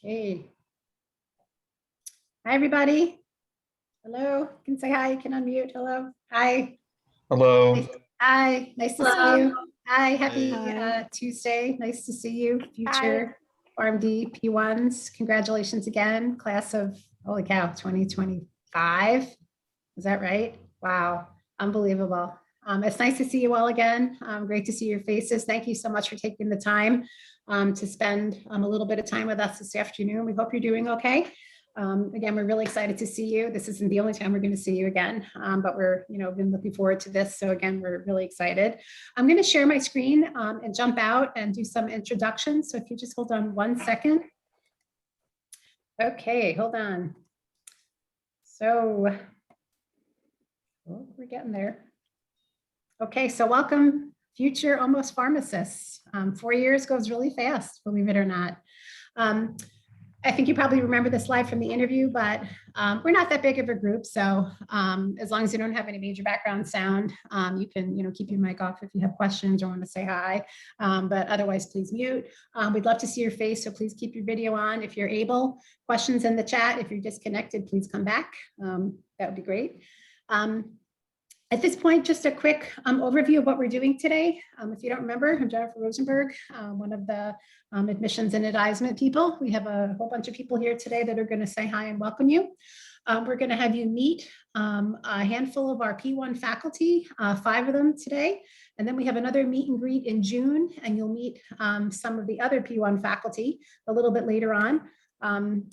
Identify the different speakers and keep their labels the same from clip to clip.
Speaker 1: Okay. Hi, everybody. Hello. You can say hi. You can unmute. Hello. Hi.
Speaker 2: Hello.
Speaker 1: Hi. Nice to see you. Hi. Happy
Speaker 3: Hi.
Speaker 1: Tuesday. Nice to see you, future PharmD P1s. Congratulations again, class of, holy cow, 2025. Is that right? Wow. Unbelievable. It's nice to see you all again. Great to see your faces. Thank you so much for taking the time to spend a little bit of time with us this afternoon. We hope you're doing okay. Again, we're really excited to see you. This isn't the only time we're going to see you again, but we're, been looking forward to this. So again, we're really excited. I'm going to share my screen and jump out and do some introductions. So if you just hold on 1 second. Okay, hold on. So we're getting there. Okay, so welcome, future almost pharmacists. 4 years goes really fast, believe it or not. I think you probably remember the slide from the interview, but we're not that big of a group. So as long as you don't have any major background sound, you can keep your mic off if you have questions or want to say hi. But otherwise, please mute. We'd love to see your face, so please keep your video on if you're able. Questions in the chat. If you're disconnected, please come back. That would be great. At this point, just a quick overview of what we're doing today. If you don't remember, I'm Jennifer Rosenberg, one of the admissions and advisement people. We have a whole bunch of people here today that are going to say hi and welcome you. We're going to have you meet a handful of our P1 faculty, 5 of them today. And then we have another meet and greet in June, and you'll meet some of the other P1 faculty a little bit later on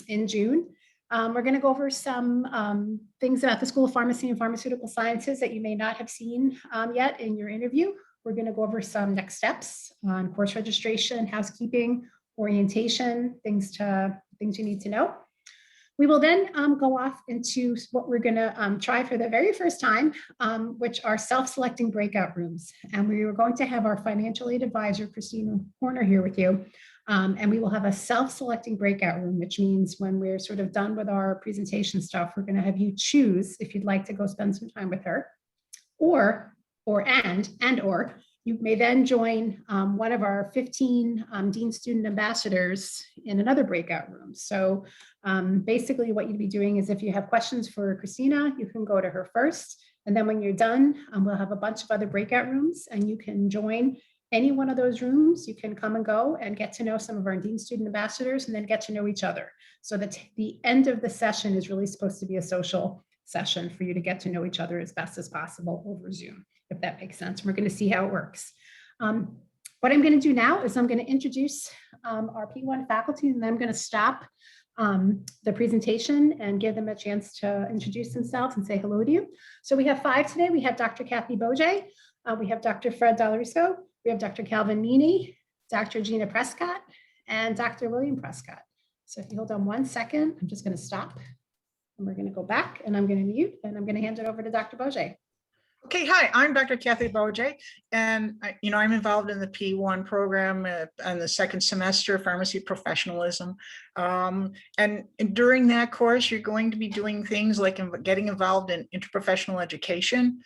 Speaker 1: in June. We're going to go over some things about the School of Pharmacy and Pharmaceutical Sciences that you may not have seen yet in your interview. We're going to go over some next steps on course registration, housekeeping, orientation, things you need to know. We will then go off into what we're going to try for the very first time, which are self-selecting breakout rooms. And we are going to have our financial aid advisor, Christina Horner, here with you. And we will have a self-selecting breakout room, which means when we're sort of done with our presentation stuff, we're going to have you choose if you'd like to go spend some time with her, or you may then join one of our 15 Dean Student Ambassadors in another breakout room. So basically what you'd be doing is if you have questions for Christina, you can go to her first. And then when you're done, we'll have a bunch of other breakout rooms and you can join any one of those rooms. You can come and go and get to know some of our Dean Student Ambassadors and then get to know each other. So that the end of the session is really supposed to be a social session for you to get to know each other as best as possible over Zoom, if that makes sense. We're going to see how it works. What I'm going to do now is I'm going to introduce our P1 faculty, and then I'm going to stop the presentation and give them a chance to introduce themselves and say hello to you. So we have 5 today. We have Dr. Kathy Boje, we have Dr. Fred Dallariso, we have Dr. Calvin Meany, Dr. Gina Prescott, and Dr. William Prescott. So if you hold on 1 second, I'm just going to stop. And we're going to go back and I'm going to mute and I'm going to hand it over to Dr. Boje.
Speaker 3: Okay, hi, I'm Dr. Kathy Boje, and I'm involved in the P1 program on the 2nd semester, pharmacy professionalism. And during that course, you're going to be doing things like getting involved in interprofessional education.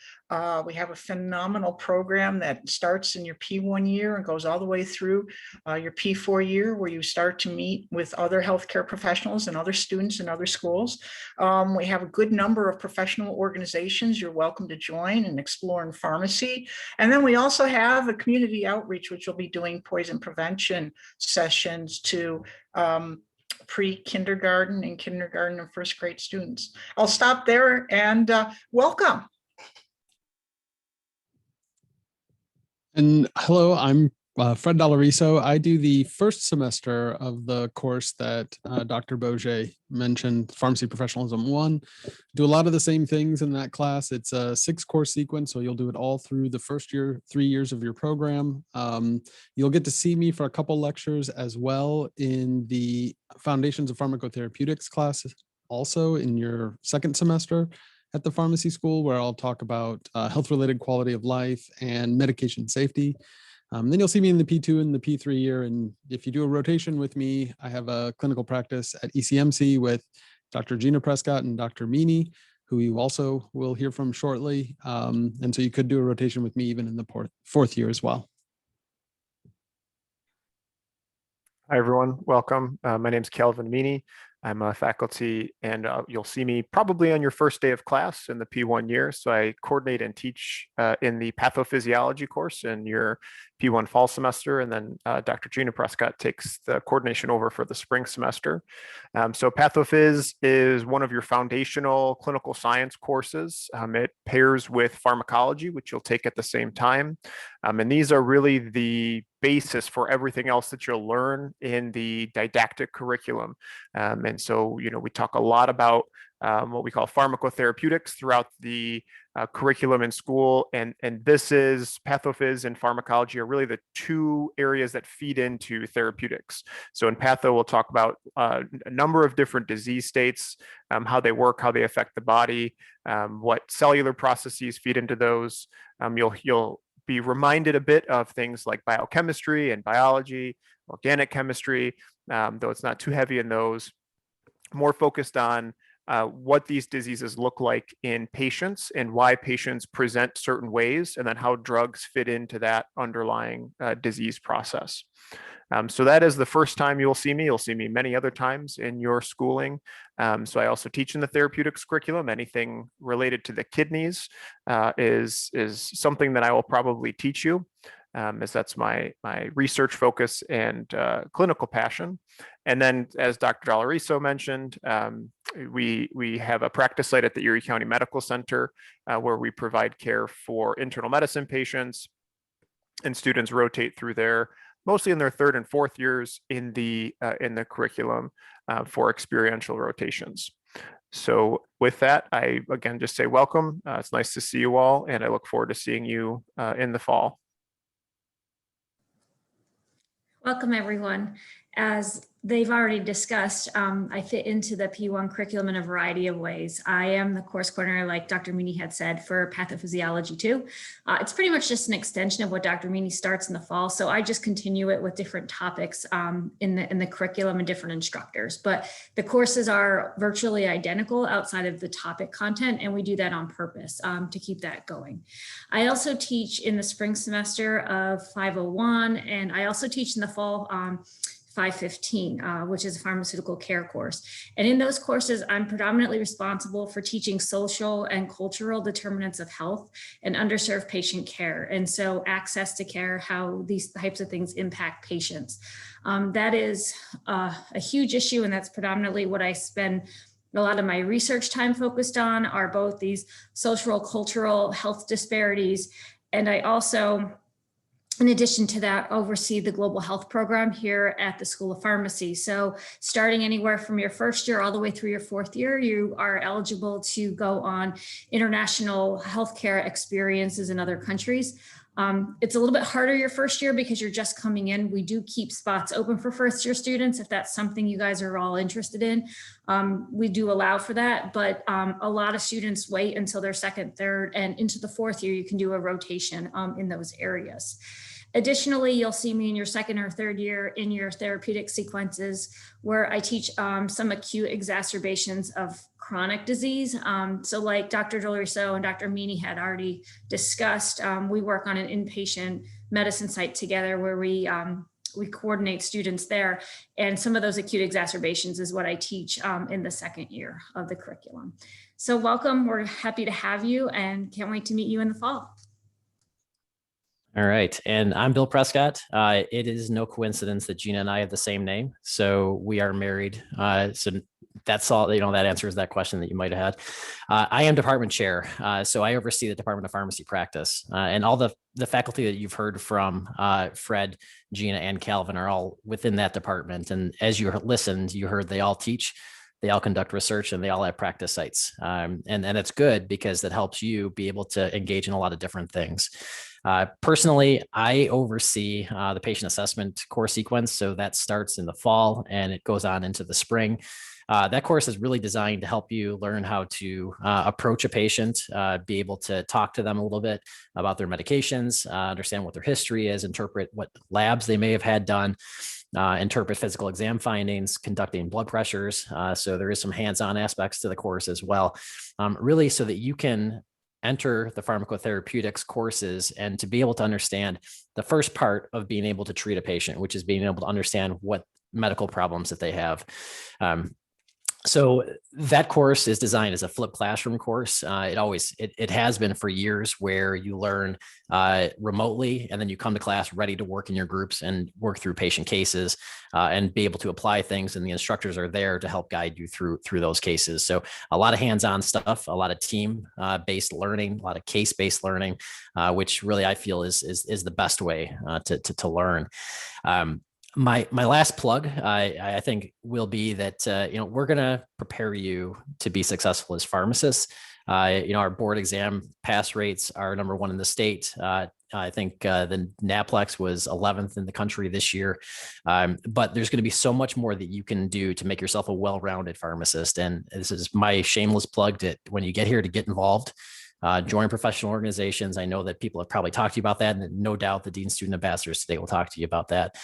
Speaker 3: We have a phenomenal program that starts in your P1 year and goes all the way through your P4 year, where you start to meet with other healthcare professionals and other students in other schools. We have a good number of professional organizations you're welcome to join and explore in pharmacy. And then we also have a community outreach, which will be doing poison prevention sessions to pre-kindergarten and kindergarten and first grade students. I'll stop there and welcome.
Speaker 4: And hello, I'm Fred Dallariso. I do the first semester of the course that Dr. Boje mentioned, Pharmacy Professionalism 1. Do a lot of the same things in that class. It's a 6-course sequence, so you'll do it all through the first year, 3 years of your program. You'll get to see me for a couple lectures as well in the Foundations of Pharmacotherapeutics class, also in your 2nd semester at the pharmacy school, where I'll talk about health-related quality of life and medication safety. Then you'll see me in the P2 and the P3 year. And if you do a rotation with me, I have a clinical practice at ECMC with Dr. Gina Prescott and Dr. Meany, who you also will hear from shortly. And so you could do a rotation with me even in the 4th year as well.
Speaker 2: Hi, everyone. Welcome. My name is Calvin Meany. I'm a faculty, and you'll see me probably on your first day of class in the P1 year. So I coordinate and teach in the pathophysiology course in your P1 fall semester, and then Dr. Gina Prescott takes the coordination over for the spring semester. So Pathophys is one of your foundational clinical science courses. It pairs with pharmacology, which you'll take at the same time. And these are really the basis for everything else that you'll learn in the didactic curriculum. And so, we talk a lot about what we call pharmacotherapeutics throughout the curriculum in school. And this is pathophys and pharmacology are really the two areas that feed into therapeutics. So in patho, we'll talk about a number of different disease states, how they work, how they affect the body, what cellular processes feed into those. You'll be reminded a bit of things like biochemistry and biology, organic chemistry, though it's not too heavy in those, more focused on what these diseases look like in patients and why patients present certain ways, and then how drugs fit into that underlying disease process. So that is the first time you'll see me. You'll see me many other times in your schooling. So I also teach in the therapeutics curriculum. Anything related to the kidneys is something that I will probably teach you, as that's my research focus and clinical passion. And then, as Dr. Doloriso mentioned, we have a practice site at the Erie County Medical Center where we provide care for internal medicine patients, and students rotate through there, mostly in their third and fourth years in the curriculum for experiential rotations. So with that, I again just say welcome. It's nice to see you all, and I look forward to seeing you in the fall.
Speaker 5: Welcome, everyone. As they've already discussed, I fit into the P1 curriculum in a variety of ways. I am the course coordinator, like Dr. Meany had said, for pathophysiology too. It's pretty much just an extension of what Dr. Meany starts in the fall. So I just continue it with different topics in the curriculum and different instructors. But the courses are virtually identical outside of the topic content, and we do that on purpose to keep that going. I also teach in the spring semester of 501, and I also teach in the fall 515, which is a pharmaceutical care course. And in those courses, I'm predominantly responsible for teaching social and cultural determinants of health and underserved patient care. And so access to care, how these types of things impact patients. That is a huge issue, and that's predominantly what I spend a lot of my research time focused on, are both these social, cultural health disparities. And I also, in addition to that, oversee the global health program here at the School of Pharmacy. So starting anywhere from your first year all the way through your fourth year, you are eligible to go on international healthcare experiences in other countries. It's a little bit harder your first year because you're just coming in. We do keep spots open for first year students if that's something you guys are all interested in. We do allow for that, but a lot of students wait until their second, third, and into the fourth year, you can do a rotation in those areas. Additionally, you'll see me in your second or third year in your therapeutic sequences, where I teach some acute exacerbations of chronic disease. So like Dr. Doloriso and Dr. Meany had already discussed, we work on an inpatient medicine site together where we coordinate students there. And some of those acute exacerbations is what I teach in the second year of the curriculum. So welcome, we're happy to have you and can't wait to meet you in the fall.
Speaker 6: All right. And I'm Bill Prescott. It is no coincidence that Gina and I have the same name. So we are married. So that's all, that answers that question that you might have had. I am department chair. So I oversee the Department of Pharmacy practice, and all the faculty that you've heard from, Fred, Gina, and Calvin, are all within that department. And as you listened, you heard they all teach, they all conduct research, and they all have practice sites. And it's good because that helps you be able to engage in a lot of different things. Personally, I oversee the patient assessment course sequence. So that starts in the fall and it goes on into the spring. That course is really designed to help you learn how to approach a patient, be able to talk to them a little bit about their medications, understand what their history is, interpret what labs they may have had done, interpret physical exam findings, conducting blood pressures. So there is some hands-on aspects to the course as well, really so that you can enter the pharmacotherapeutics courses and to be able to understand the first part of being able to treat a patient, which is being able to understand what medical problems that they have. So that course is designed as a flipped classroom course. It has been for years, where you learn remotely and then you come to class ready to work in your groups and work through patient cases and be able to apply things. And the instructors are there to help guide you through those cases. So a lot of hands-on stuff, a lot of team-based learning, a lot of case-based learning, which really I feel is the best way to learn. My last plug, I think, will be that we're going to prepare you to be successful as pharmacists. Our board exam pass rates are #1 in the state. I think the NAPLEX was 11th in the country this year. But there's going to be so much more that you can do to make yourself a well-rounded pharmacist. And this is my shameless plug to, when you get here, to get involved. Join professional organizations. I know that people have probably talked to you about that, and no doubt the Dean Student Ambassadors today will talk to you about that.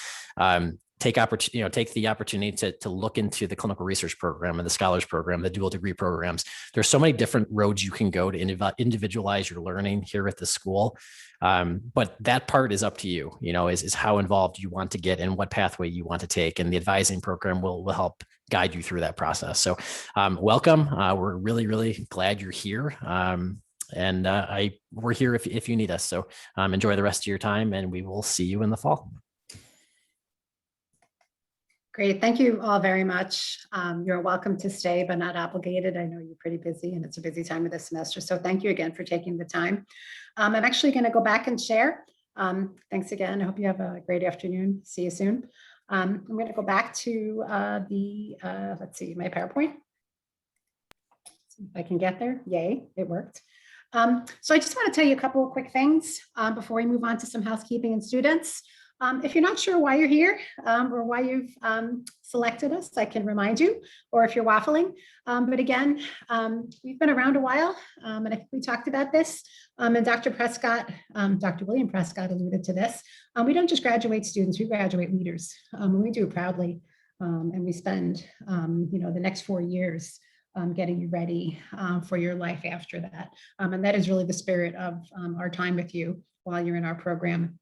Speaker 6: Take the opportunity to look into the clinical research program and the scholars program, the dual degree programs. There's so many different roads you can go to individualize your learning here at the school. But that part is up to you, is how involved you want to get and what pathway you want to take. And the advising program will help guide you through that process. So welcome. We're really, really glad you're here. And we're here if you need us. So enjoy the rest of your time, and we will see you in the fall.
Speaker 1: Great. Thank you all very much. You're welcome to stay, but not obligated. I know you're pretty busy and it's a busy time of the semester. So thank you again for taking the time. I'm actually going to go back and share. Thanks again. I hope you have a great afternoon. See you soon. I'm going to go back to let's see, my PowerPoint. See if I can get there. Yay, it worked. So I just want to tell you a couple of quick things before we move on to some housekeeping and students. If you're not sure why you're here or why you've selected us, I can remind you, or if you're waffling. But again, we've been around a while, and I think we talked about this. And Dr. William Prescott alluded to this. We don't just graduate students, we graduate leaders. And we do it proudly. And we spend, the next 4 years getting you ready for your life after that. And that is really the spirit of our time with you while you're in our program.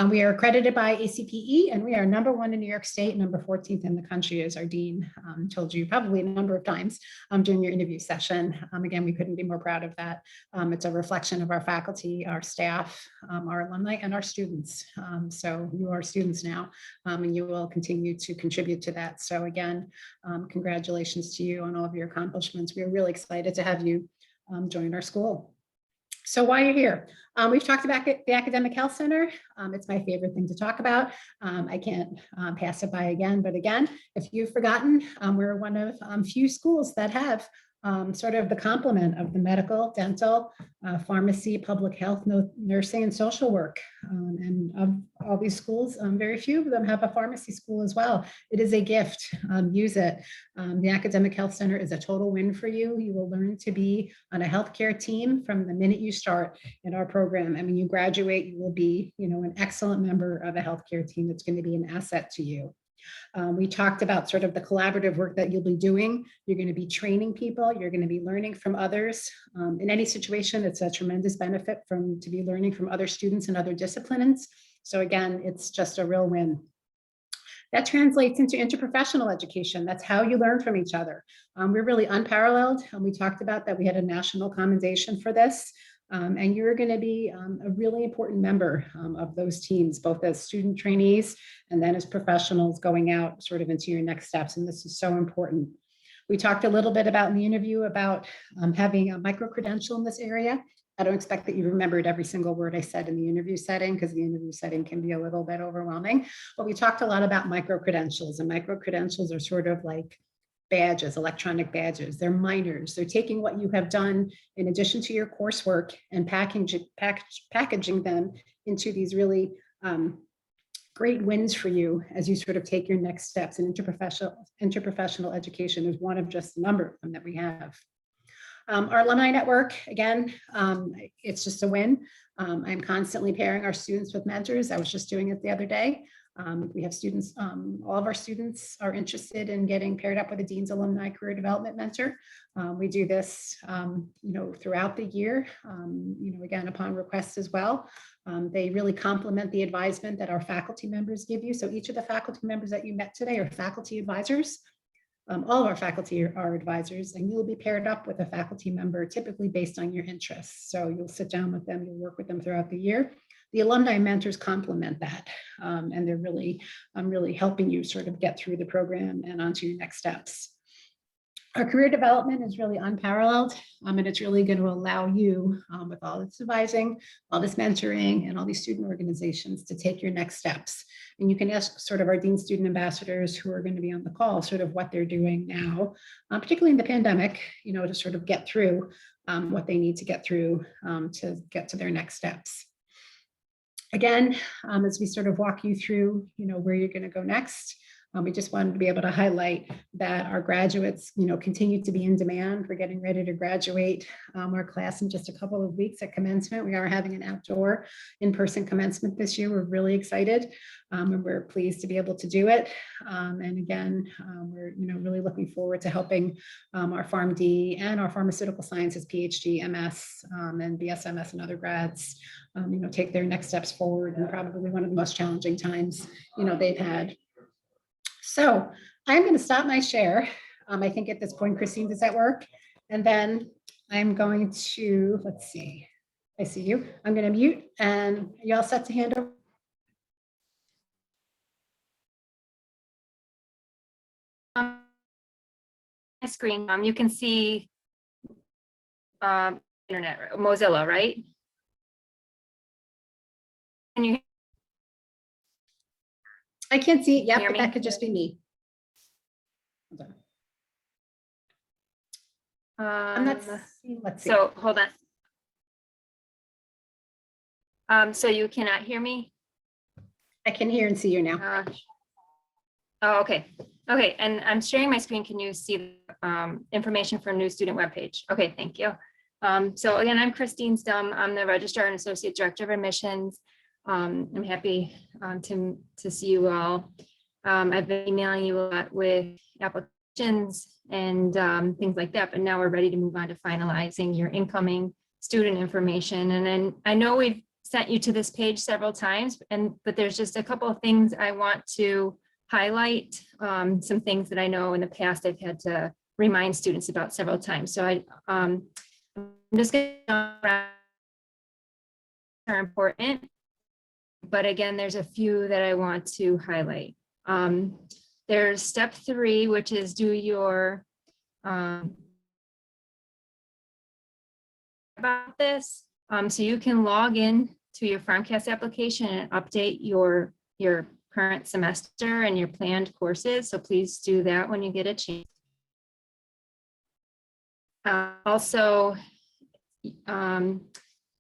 Speaker 1: We are accredited by ACPE, and we are #1 in New York State, number 14th in the country, as our dean told you probably a number of times during your interview session. Again, we couldn't be more proud of that. It's a reflection of our faculty, our staff, our alumni, and our students. So you are students now, and you will continue to contribute to that. So again, congratulations to you on all of your accomplishments. We are really excited to have you join our school. So while you're here, we've talked about the Academic Health Center. It's my favorite thing to talk about. I can't pass it by again, but again, if you've forgotten, we're one of few schools that have sort of the complement of the medical, dental, pharmacy, public health, nursing, and social work. And of all these schools, very few of them have a pharmacy school as well. It is a gift. Use it. The Academic Health Center is a total win for you. You will learn to be on a healthcare team from the minute you start in our program. And when you graduate, you will be, an excellent member of a healthcare team that's going to be an asset to you. We talked about sort of the collaborative work that you'll be doing. You're going to be training people. You're going to be learning from others. In any situation, it's a tremendous benefit to be learning from other students and other disciplines. So again, it's just a real win. That translates into interprofessional education. That's how you learn from each other. We're really unparalleled. We talked about that. We had a national commendation for this. And you're going to be a really important member of those teams, both as student trainees and then as professionals going out sort of into your next steps. And this is so important. We talked a little bit about in the interview about having a micro-credential in this area. I don't expect that you remembered every single word I said in the interview setting, because the interview setting can be a little bit overwhelming. But we talked a lot about micro-credentials, and micro-credentials are sort of like badges, electronic badges. They're minors. They're taking what you have done in addition to your coursework and packaging them into these really great wins for you as you sort of take your next steps. And interprofessional education is one of just a number of them that we have. Our alumni network, again, it's just a win. I'm constantly pairing our students with mentors. I was just doing it the other day. We have students, all of our students are interested in getting paired up with a Dean's Alumni Career Development Mentor. We do this, throughout the year, again, upon request as well. They really complement the advisement that our faculty members give you. So each of the faculty members that you met today are faculty advisors. All of our faculty are advisors, and you'll be paired up with a faculty member typically based on your interests. So you'll sit down with them, you'll work with them throughout the year. The alumni mentors complement that, and they're really helping you sort of get through the program and onto your next steps. Our career development is really unparalleled, and it's really going to allow you, with all this advising, all this mentoring, and all these student organizations to take your next steps. And you can ask sort of our Dean Student Ambassadors who are going to be on the call, sort of what they're doing now, particularly in the pandemic, to sort of get through what they need to get through to get to their next steps. Again, as we sort of walk you through, where you're going to go next, we just wanted to be able to highlight that our graduates, continue to be in demand. We're getting ready to graduate our class in just a couple of weeks at commencement. We are having an outdoor in-person commencement this year. We're really excited, and we're pleased to be able to do it. And again, we're really looking forward to helping our PharmD and our pharmaceutical sciences PhD, MS, and BSMS and other grads, take their next steps forward, and probably one of the most challenging times they've had. So I'm going to stop my share. I think at this point, Christine, does that work? And then I'm going to, let's see, I see you. I'm going to mute, and you all set to hand over?
Speaker 7: My screen, you can see internet, Mozilla, right? Can you?
Speaker 1: I can't see it yet,
Speaker 7: Hear
Speaker 1: but
Speaker 7: me?
Speaker 1: that could just be me. Hold on. I'm not seeing, let's see.
Speaker 7: So hold on. So you cannot hear me?
Speaker 1: I can hear and see you now.
Speaker 7: Oh, okay. Okay, and I'm sharing my screen. Can you see information for new student webpage? Okay, thank you. So again, I'm Christine Stum. I'm the Registrar and Associate Director of Admissions. I'm happy to see you all. I've been emailing you a lot with applications and things like that, but now we're ready to move on to finalizing your incoming student information. And then I know we've sent you to this page several times, but there's just a couple of things I want to highlight, some things that I know in the past I've had to remind students about several times. So I'm just going to are important. But again, there's a few that I want to highlight. There's step 3, which is do your about this. So you can log in to your PharmCast application and update your current semester and your planned courses. So please do that when you get a chance. Also,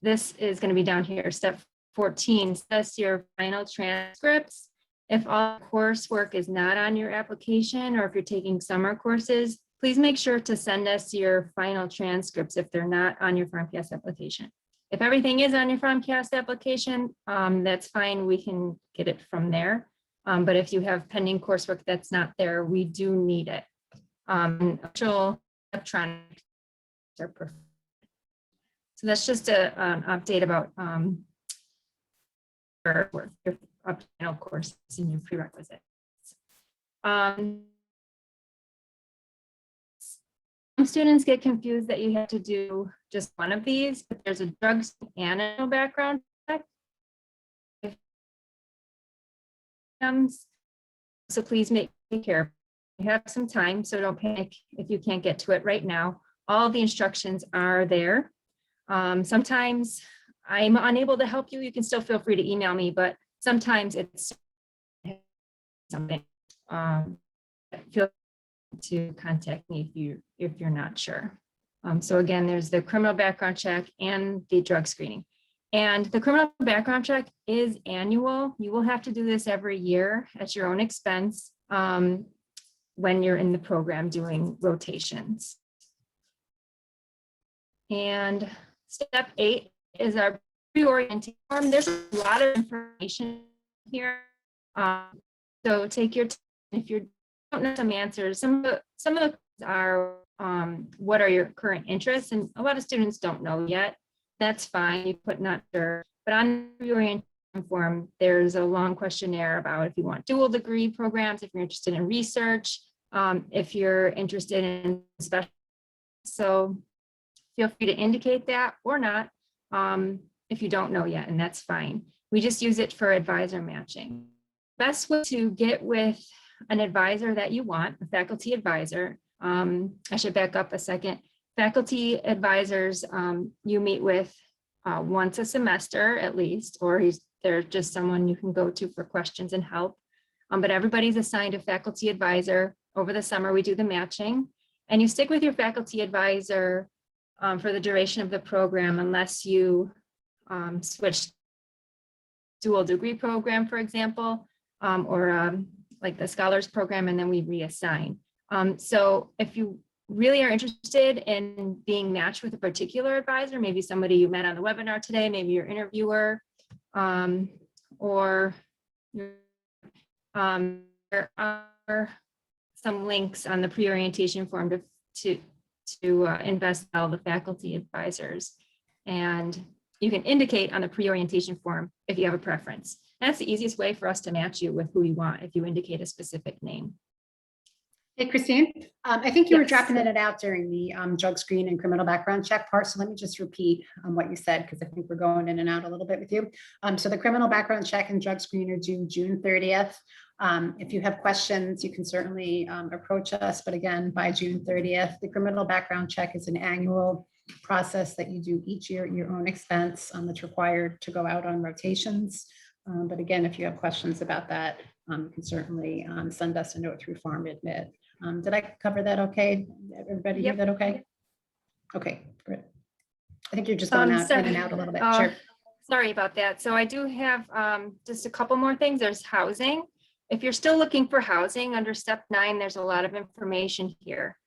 Speaker 7: this is going to be down here, step 14, assess your final transcripts. If all coursework is not on your application, or if you're taking summer courses, please make sure to send us your final transcripts if they're not on your PharmCast application. If everything is on your PharmCast application, that's fine, we can get it from there. But if you have pending coursework that's not there, we do need it. Actual electronic are preferred. So that's just an update about your final courses and your prerequisites. Some students get confused that you have to do just one of these, but there's a drug and a background check. So please take care. You have some time, so don't panic if you can't get to it right now. All the instructions are there. Sometimes I'm unable to help you. You can still feel free to email me, but sometimes it's something. Feel free to contact me if you're not sure. So again, there's the criminal background check and the drug screening. And the criminal background check is annual. You will have to do this every year at your own expense when you're in the program doing rotations. And step 8 is our pre-orientation form. There's a lot of information here So take your time. If you don't know some answers, some of the are what are your current interests, and a lot of students don't know yet. That's fine. You put not sure, but on the orientation form, there's a long questionnaire about if you want dual degree programs, if you're interested in research, if you're interested in special. So feel free to indicate that or not if you don't know yet, and that's fine. We just use it for advisor matching. Best way to get with an advisor that you want, a faculty advisor. I should back up a second. Faculty advisors you meet with once a semester at least, or they're just someone you can go to for questions and help. But everybody's assigned a faculty advisor. Over the summer, we do the matching, and you stick with your faculty advisor for the duration of the program unless you switch dual degree program, for example, or like the scholars program, and then we reassign. So if you really are interested in being matched with a particular advisor, maybe somebody you met on the webinar today, maybe your interviewer, or there are some links on the pre-orientation form to invest all the faculty advisors. And you can indicate on the pre-orientation form if you have a preference. That's the easiest way for us to match you with who you want if you indicate a specific name.
Speaker 1: Hey, Christine, I think you were
Speaker 7: Yes.
Speaker 1: dropping in and out during the drug screen and criminal background check part. So let me just repeat what you said, because I think we're going in and out a little bit with you. So the criminal background check and drug screen are due June 30th. If you have questions, you can certainly approach us. But again, by June 30th, the criminal background check is an annual process that you do each year at your own expense. That's required to go out on rotations. But again, if you have questions about that, you can certainly send us a note through PharmD. Did I cover that okay? Everybody hear
Speaker 7: Yep.
Speaker 1: that okay? Okay, great. I think you're just going out in and out a little bit. Sure.
Speaker 7: Sorry about that. So I do have just a couple more things. There's housing. If you're still looking for housing under step 9, there's a lot of information here.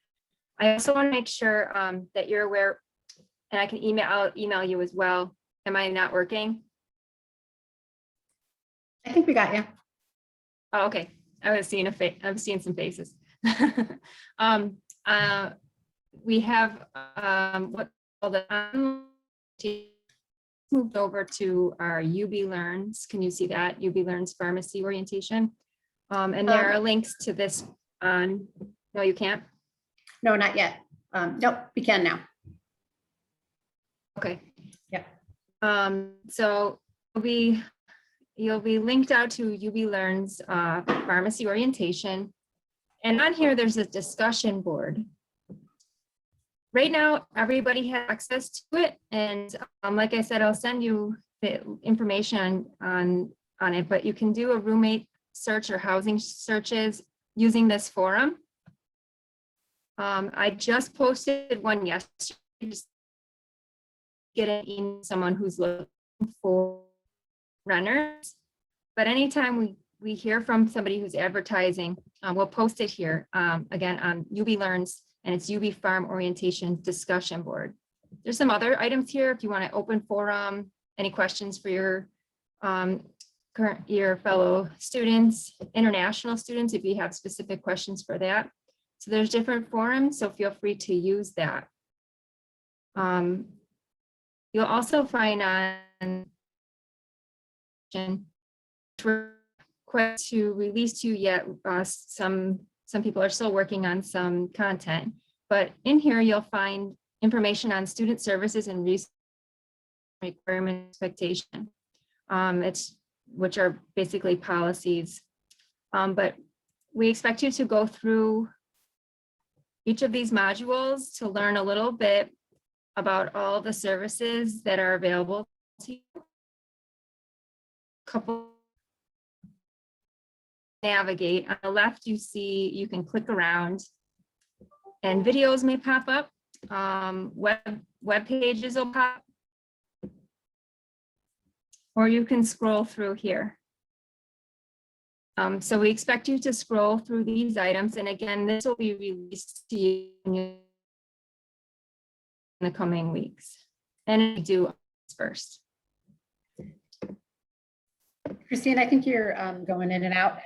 Speaker 7: I also want to make sure that you're aware, and I can I'll email you as well. Am I not working?
Speaker 1: I think we got you.
Speaker 7: Oh, okay. I was seeing some faces. We have what the moved over to our UB Learns. Can you see that? UB Learns pharmacy orientation. And there are links to this on, no, you can't?
Speaker 1: No, not yet. Nope, we can now.
Speaker 7: Okay.
Speaker 1: Yeah.
Speaker 7: So you'll be linked out to UB Learns pharmacy orientation. And on here, there's a discussion board. Right now, everybody has access to it. And like I said, I'll send you the information on it, but you can do a roommate search or housing searches using this forum. I just posted one yesterday, just getting someone who's looking for renters. But anytime we hear from somebody who's advertising, we'll post it here again on UB Learns, and it's UB Farm Orientation Discussion Board. There's some other items here if you want to open forum, any questions for your fellow students, international students, if you have specific questions for that. So there's different forums, so feel free to use that. You'll also find on to release to yet. Some people are still working on some content, but in here you'll find information on student services and research requirement expectation. Which are basically policies, but we expect you to go through each of these modules to learn a little bit about all the services that are available to you. Navigate. On the left, you see you can click around and videos may pop up. Web pages will pop, or you can scroll through here. So we expect you to scroll through these items. And again, this will be released to you in the coming weeks. And we do first.
Speaker 1: Christine, I think you're going in and out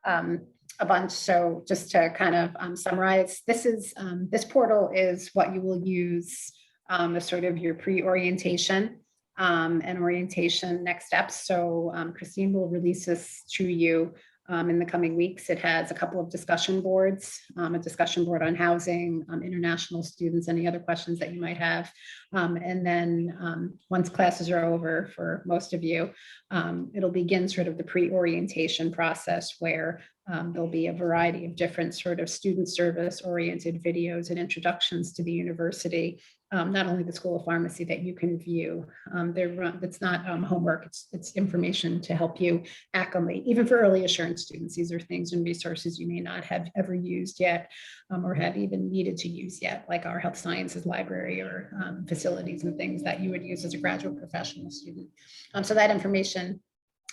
Speaker 1: a bunch. So just to kind of summarize, this portal is what you will use as sort of your pre-orientation and orientation next steps. So Christine will release this to you in the coming weeks. It has a couple of discussion boards, a discussion board on housing, international students, any other questions that you might have. And then once classes are over for most of you, it'll begin sort of the pre-orientation process where there'll be a variety of different sort of student service oriented videos and introductions to the university, not only the School of Pharmacy that you can view. It's not homework, it's information to help you acclimate, even for early assurance students. These are things and resources you may not have ever used yet or have even needed to use yet, like our health sciences library or facilities and things that you would use as a graduate professional student. So that information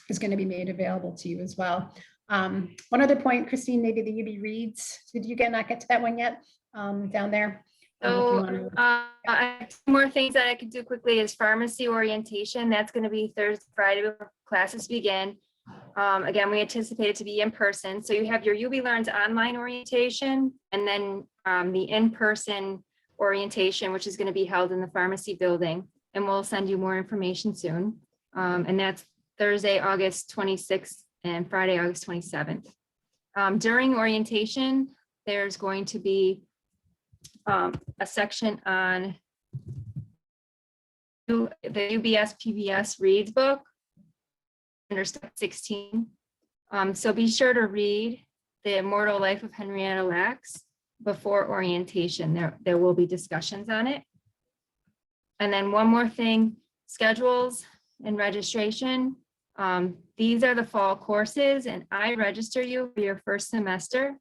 Speaker 1: is going to be made available to you as well. One other point, Christine, maybe the UB Reads, did you not get to that one yet down there?
Speaker 7: So two more things that I could do quickly is pharmacy orientation. That's going to be Thursday, Friday before classes begin. Again, we anticipate it to be in person. So you have your UB Learns online orientation and then the in-person orientation, which is going to be held in the pharmacy building. And we'll send you more information soon. And that's Thursday, August 26th and Friday, August 27th. During orientation, there's going to be a section on the UBS PBS Reads book under step 16. So be sure to read The Immortal Life of Henrietta Lacks before orientation. There will be discussions on it. And then one more thing, schedules and registration. These are the fall courses and I register you for your first semester.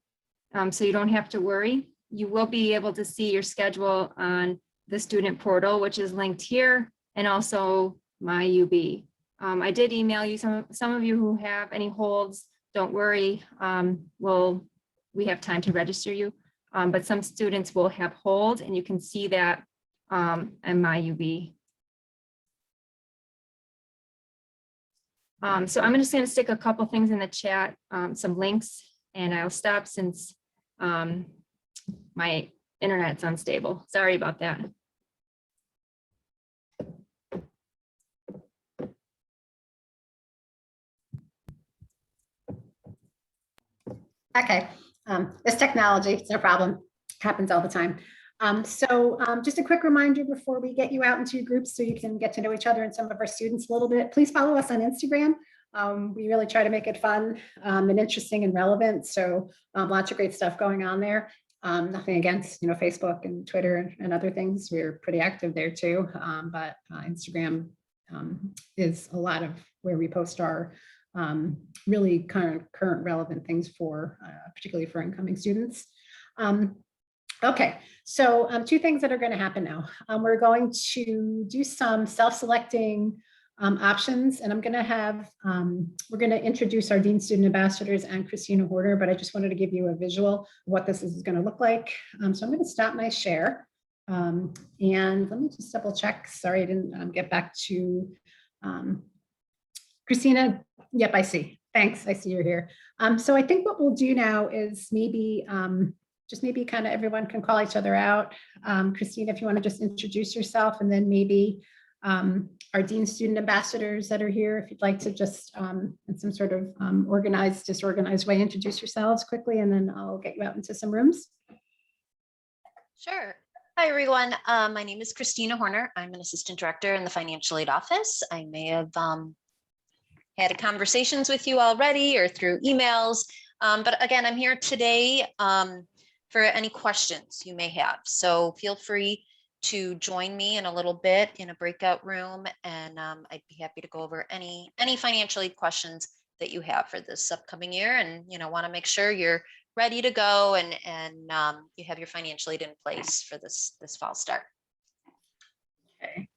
Speaker 7: So you don't have to worry. You will be able to see your schedule on the student portal, which is linked here, and also my UB. I did email you some of you who have any holds. Don't worry. We have time to register you, but some students will have hold, and you can see that in my UB. So I'm just going to stick a couple things in the chat, some links, and I'll stop since my internet's unstable. Sorry about that.
Speaker 1: Okay, it's technology, it's no problem, happens all the time. Just a quick reminder before we get you out into your groups so you can get to know each other and some of our students a little bit, please follow us on Instagram. We really try to make it fun and interesting and relevant. So lots of great stuff going on there. Nothing against, Facebook and Twitter and other things. We're pretty active there too. But Instagram is a lot of where we post our really current relevant things for, particularly for incoming students. Okay, so two things that are going to happen now. We're going to do some self-selecting options, and I'm going to have, we're going to introduce our Dean Student Ambassadors and Christina Horner, but I just wanted to give you a visual of what this is going to look like. So I'm going to stop my share, and let me just double check. Sorry, I didn't get back to Christina. Yep, I see. Thanks, I see you're here. So I think what we'll do now is maybe, just maybe kind of everyone can call each other out. Christina, if you want to just introduce yourself, and then maybe our Dean Student Ambassadors that are here, if you'd like to just in some sort of disorganized way, introduce yourselves quickly, and then I'll get you out into some rooms.
Speaker 8: Sure. Hi, everyone. My name is Christina Horner. I'm an assistant director in the financial aid office. I may have had conversations with you already or through emails, but again, I'm here today for any questions you may have. So feel free to join me in a little bit in a breakout room, and I'd be happy to go over any financial aid questions that you have for this upcoming year, and want to make sure you're ready to go and you have your financial aid in place for this fall start.
Speaker 1: Okay.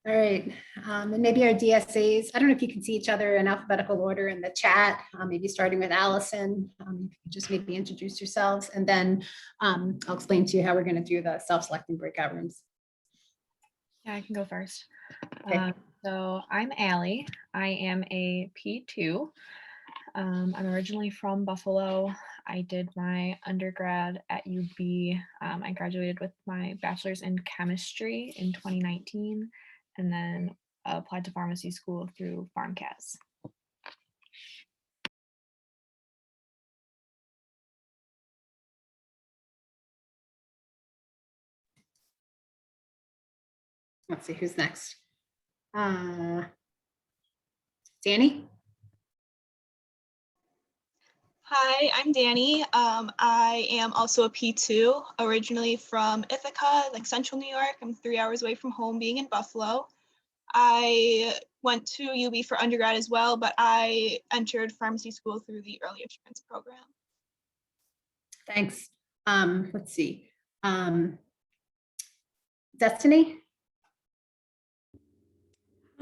Speaker 1: All right, and maybe our DSAs, I don't know if you can see each other in alphabetical order in the chat, maybe starting with Allison, you can just maybe introduce yourselves, and then I'll explain to you how we're going to do the self-selecting breakout rooms.
Speaker 9: Yeah, I can go first.
Speaker 1: Okay.
Speaker 9: So I'm Allie. I am a P2. I'm originally from Buffalo. I did my undergrad at UB. I graduated with my bachelor's in chemistry in 2019 and then applied to pharmacy school through PharmCAS.
Speaker 1: Let's see who's next. Danny?
Speaker 10: Hi, I'm Danny. I am also a P2, originally from Ithaca, like Central New York. I'm 3 hours away from home, being in Buffalo. I went to UB for undergrad as well, but I entered pharmacy school through the early assurance program.
Speaker 1: Thanks. Let's see. Destiny?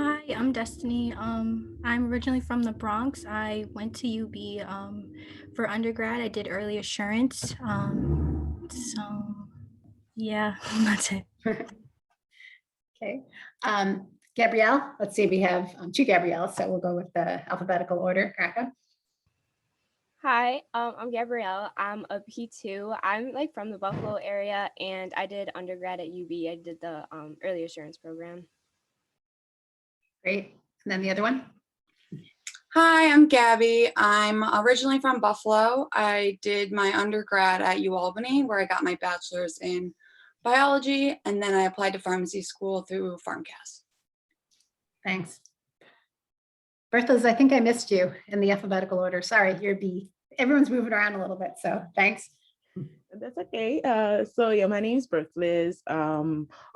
Speaker 11: Hi, I'm Destiny. I'm originally from the Bronx. I went to UB for undergrad. I did early assurance. So yeah, that's it.
Speaker 1: Okay. Gabrielle, let's see, we have two Gabrielle, so we'll go with the alphabetical order. Graka?
Speaker 12: Hi, I'm Gabrielle. I'm a P2. I'm like from the Buffalo area and I did undergrad at UB. I did the early assurance program.
Speaker 1: Great. And then the other one?
Speaker 13: Hi, I'm Gabby. I'm originally from Buffalo. I did my undergrad at UAlbany, where I got my bachelor's in biology, and then I applied to pharmacy school through PharmCAS.
Speaker 1: Thanks. Bertha, I think I missed you in the alphabetical order. Sorry, you're B. Everyone's moving around a little bit, so thanks.
Speaker 14: That's okay. So yeah, my name is Berthless.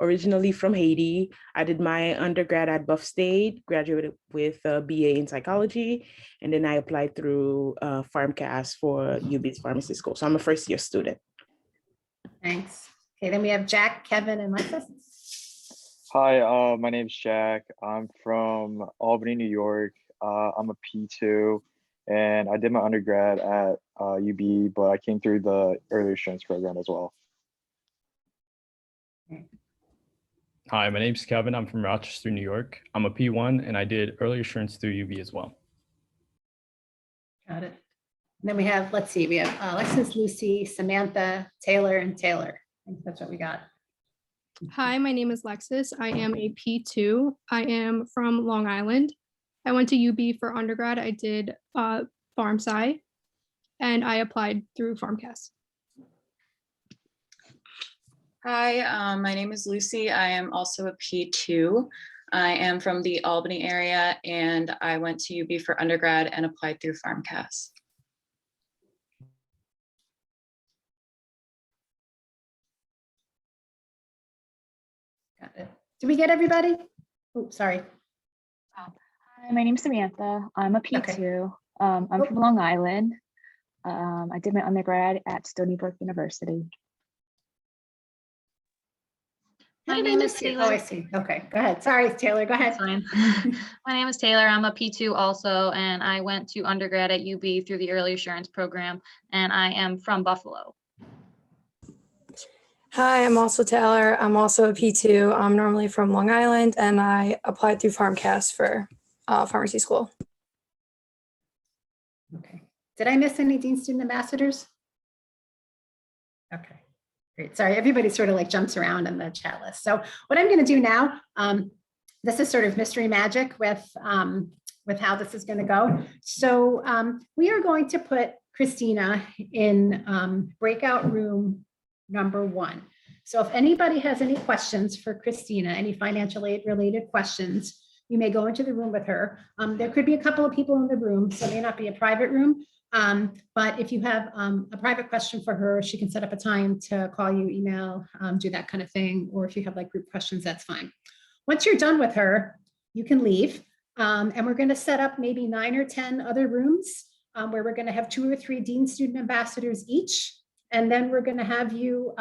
Speaker 14: Originally from Haiti. I did my undergrad at Buff State, graduated with a BA in psychology, and then I applied through PharmCAS for UB's pharmacy school. So I'm a first year student.
Speaker 1: Thanks. Okay, then we have Jack, Kevin, and Lexus.
Speaker 15: Hi, my name's Jack. I'm from Albany, New York. I'm a P2. And I did my undergrad at UB, but I came through the early assurance program as well.
Speaker 16: Hi, my name's Kevin. I'm from Rochester, New York. I'm a P1 and I did early assurance through UB as well.
Speaker 1: Got it. And then we have, let's see, we have Alexis, Lucy, Samantha, Taylor, and Taylor. I think that's what we got.
Speaker 17: Hi, my name is Lexis. I am a P2. I am from Long Island. I went to UB for undergrad. I did PharmSci, and I applied through PharmCAS.
Speaker 13: Hi, my name is Lucy. I am also a P2. I am from the Albany area, and I went to UB for undergrad and applied through PharmCAS.
Speaker 1: Got it. Did we get everybody? Oh, sorry.
Speaker 18: Hi, my name's Samantha. I'm a P2. Okay. I'm from Long Island. I did my undergrad at Stony Brook University.
Speaker 1: My name is Taylor. Oh, I see. Okay, go ahead. Sorry, Taylor, go ahead.
Speaker 19: Fine. My name is Taylor. I'm a P2 also, and I went to undergrad at UB through the early assurance program, and I am from Buffalo.
Speaker 20: Hi, I'm also Taylor. I'm also a P2. I'm normally from Long Island, and I applied through PharmCAS for pharmacy school.
Speaker 1: Okay. Did I miss any Dean Student Ambassadors? Okay, great. Sorry, everybody sort of like jumps around in the chat list. So what I'm going to do now, this is sort of mystery magic with how this is going to go. So we are going to put Christina in breakout room number 1. So if anybody has any questions for Christina, any financial aid related questions, you may go into the room with her. There could be a couple of people in the room, so it may not be a private room. But if you have a private question for her, she can set up a time to call you, email, do that kind of thing. Or if you have like group questions, that's fine. Once you're done with her, you can leave. And we're going to set up maybe 9 or 10 other rooms where we're going to have 2 or 3 Dean Student Ambassadors each. And then we're going to have you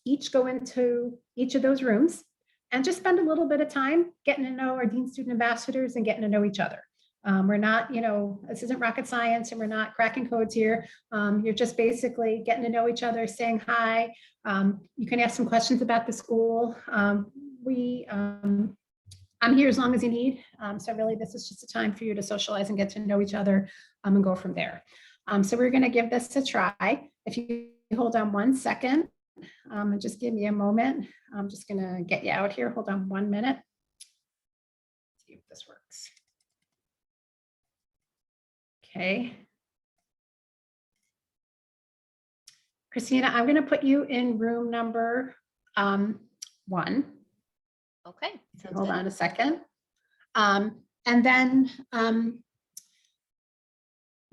Speaker 1: each go into each of those rooms and just spend a little bit of time getting to know our Dean Student Ambassadors and getting to know each other. We're not, this isn't rocket science and we're not cracking codes here. You're just basically getting to know each other, saying hi. You can ask some questions about the school. I'm here as long as you need. So really, this is just a time for you to socialize and get to know each other and go from there. So we're going to give this a try. If you hold on 1 second and just give me a moment, I'm just going to get you out here. Hold on 1 minute. See if this works. Okay. Christina, I'm going to put you in room number 1.
Speaker 8: Okay.
Speaker 1: Hold on a second. And then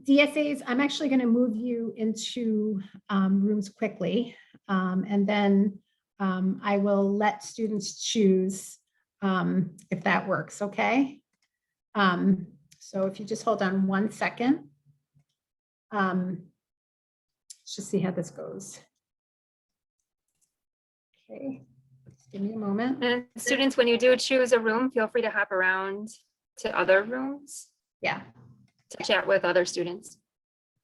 Speaker 1: DSAs, I'm actually going to move you into rooms quickly. And then I will let students choose if that works, okay? So if you just hold on 1 second. Let's just see how this goes. Okay, just give me a moment.
Speaker 7: And students, when you do choose a room, feel free to hop around to other rooms.
Speaker 1: Yeah.
Speaker 7: To chat with other students.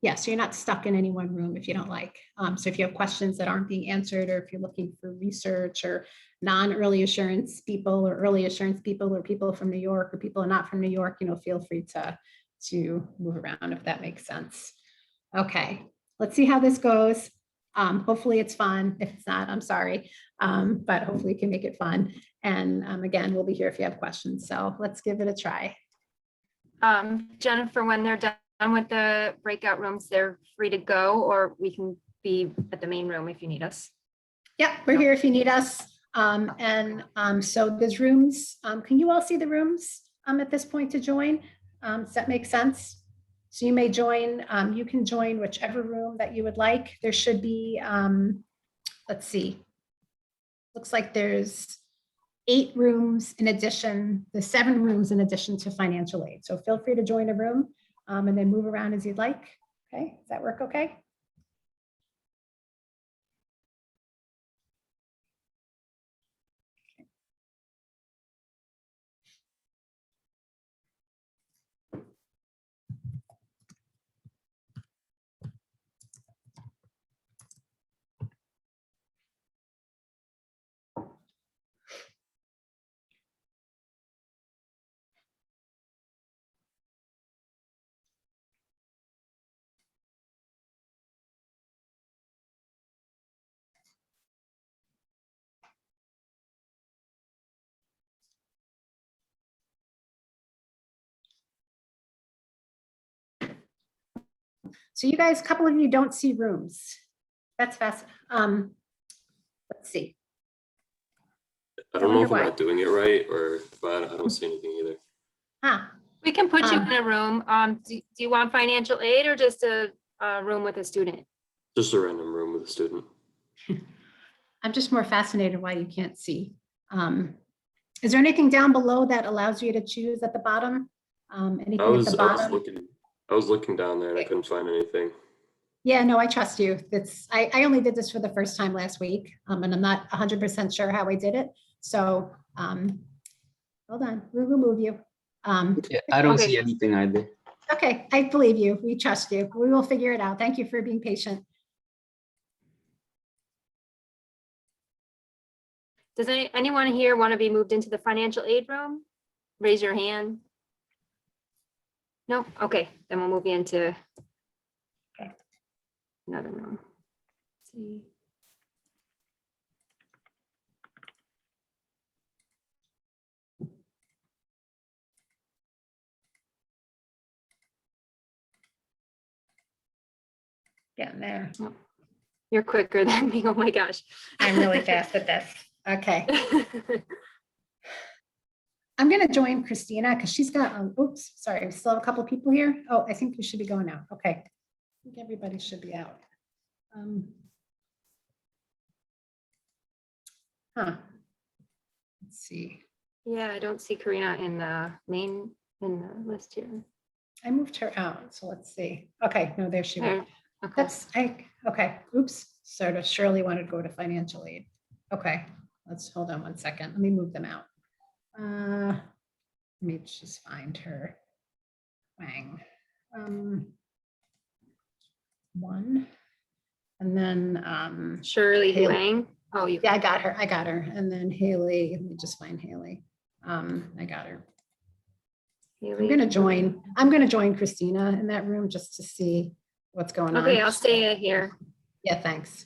Speaker 1: Yeah, so you're not stuck in any one room if you don't like. So if you have questions that aren't being answered, or if you're looking for research or non-early assurance people or early assurance people or people from New York or people are not from New York, feel free to move around if that makes sense. Okay, let's see how this goes. Hopefully it's fun. If it's not, I'm sorry, but hopefully you can make it fun. And again, we'll be here if you have questions. So let's give it a try.
Speaker 7: Jennifer, when they're done with the breakout rooms, they're free to go, or we can be at the main room if you need us.
Speaker 1: Yeah, we're here if you need us. So there's rooms. Can you all see the rooms at this point to join? Does that make sense? So you may join, you can join whichever room that you would like. There should be, let's see, looks like there's 8 rooms in addition, the 7 rooms in addition to financial aid. So feel free to join a room and then move around as you'd like. Okay, does that work okay? So you guys, a couple of you don't see rooms. That's fast. Let's see.
Speaker 21: I don't know if I'm not doing it right, or but I don't see anything either.
Speaker 1: Huh.
Speaker 7: We can put you in a room. Do you want financial aid or just a room with a student?
Speaker 21: Just a random room with a student.
Speaker 1: I'm just more fascinated why you can't see. Is there anything down below that allows you to choose at the bottom? Anything at the bottom?
Speaker 21: I was looking down there and I couldn't find anything.
Speaker 1: Yeah, no, I trust you. I only did this for the first time last week, and I'm not 100% sure how I did it. So hold on, we will move you.
Speaker 22: Yeah, I don't see anything either.
Speaker 1: Okay, I believe you. We trust you. We will figure it out. Thank you for being patient.
Speaker 7: Does anyone here want to be moved into the financial aid room? Raise your hand. No? Okay, then we'll move you into another room. Let's see.
Speaker 1: Getting there.
Speaker 7: Oh, you're quicker than me. Oh my gosh.
Speaker 1: I'm really fast at this. Okay. I'm going to join Christina because she's got, oops, sorry, we still have a couple of people here. Oh, I think you should be going out. Okay. I think everybody should be out. Let's see.
Speaker 7: Yeah, I don't see Karina in the list here.
Speaker 1: I moved her out, so let's see. Okay, no, there she went.
Speaker 7: Okay.
Speaker 1: Okay, oops. So does Shirley wanted to go to financial aid. Okay, let's hold on 1 second. Let me move them out. Let me just find her. Wang. 1. And then
Speaker 7: Shirley Wang. Oh,
Speaker 1: yeah, I got her. And then Haley. Let me just find Haley. I got her. I'm gonna join Christina in that room just to see what's going on.
Speaker 7: Okay, I'll stay here.
Speaker 1: Yeah, thanks.